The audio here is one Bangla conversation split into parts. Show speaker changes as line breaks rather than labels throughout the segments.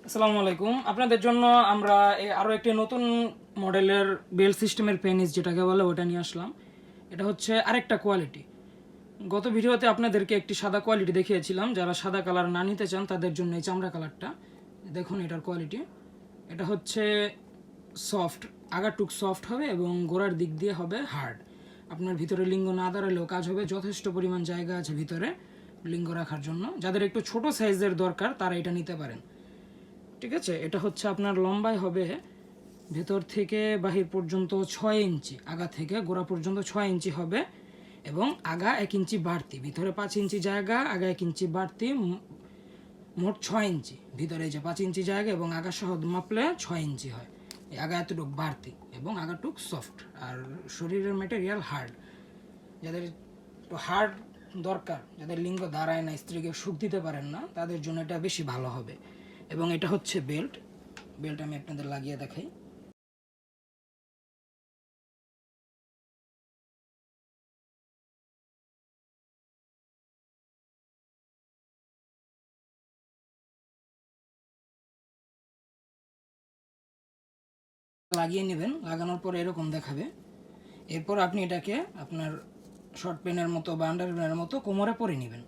আসসালামু আলাইকুম। আপনাদের জন্য আমরা আরও একটি নতুন মডেলের বেল্ট সিস্টেমের পেনিস যেটাকে বলে ওটা নিয়ে আসলাম। এটা হচ্ছে আরেকটা কোয়ালিটি। গত ভিডিওতে আপনাদেরকে একটি সাদা কোয়ালিটি দেখিয়েছিলাম। যারা সাদা কালার না নিতে চান তাদের জন্য এই চামড়া কালারটা দেখুন। এটার কোয়ালিটি এটা হচ্ছে সফট, আগাটুক সফট হবে এবং গোড়ার দিক দিয়ে হবে হার্ড। আপনার ভিতরে লিঙ্গ না দাঁড়ালেও কাজ হবে, যথেষ্ট পরিমাণ জায়গা আছে ভিতরে লিঙ্গ রাখার জন্য। যাদের একটু ছোট সাইজের দরকার তারা এটা নিতে পারেন। ঠিক আছে, এটা হচ্ছে আপনার লম্বায় হবে ভেতর থেকে বাহির পর্যন্ত 6 ইঞ্চি, আগা থেকে গোড়া পর্যন্ত 6 ইঞ্চি হবে এবং আগা 1 ইঞ্চি বাড়তি, ভিতরে 5 ইঞ্চি জায়গা, আগা 1 ইঞ্চি বাড়তি, মোট 6 ইঞ্চি। ভিতরে যে 5 ইঞ্চি জায়গা এবং আগা সহ মাপলে 6 ইঞ্চি হয়। এই আগা এতটুক বাড়তি এবং আগাটুক সফট, আর শরীরের ম্যাটেরিয়াল হার্ড। যাদের হার্ড দরকার, যাদের লিঙ্গ দাঁড়ায় না, স্ত্রীকে সুখ দিতে পারেন না, তাদের জন্য এটা বেশি ভালো হবে। এবং এটা হচ্ছে বেল্ট আমি আপনাদের লাগিয়ে দেখাই। লাগিয়ে নেবেন, লাগানোর পর এরকম দেখাবে। এরপর আপনি এটাকে আপনার শর্ট প্যান্টের মতো বা আন্ডার প্যান্টের মতো কোমরে পরে নেবেন।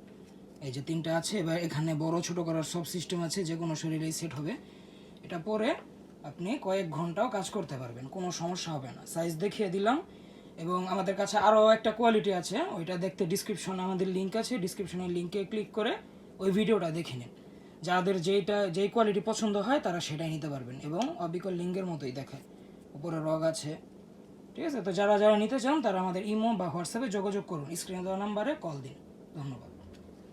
এই যে 3টা আছে, এবার এখানে বড় ছোট করার সব সিস্টেম আছে, যে কোনো শরীরেই সেট হবে। এটা পরে আপনি কয়েক ঘন্টাও কাজ করতে পারবেন, কোনো সমস্যা হবে না। সাইজ দেখিয়ে দিলাম। এবং আমাদের কাছে আরও একটা কোয়ালিটি আছে, ওইটা দেখতে ডিসক্রিপশনে আমাদের লিঙ্ক আছে, ডিসক্রিপশনের লিঙ্কে ক্লিক করে ওই ভিডিওটা দেখে নিন। যাদের যেই কোয়ালিটি পছন্দ হয় তারা সেটাই নিতে পারবেন। এবং অবিকল লিঙ্গের মতোই দেখায়, উপরে রগ আছে। ঠিক আছে, তো যারা যারা নিতে চান তারা আমাদের ইমো বা হোয়াটসঅ্যাপে যোগাযোগ করুন, স্ক্রিনে দেওয়া নাম্বারে কল দিন। ধন্যবাদ।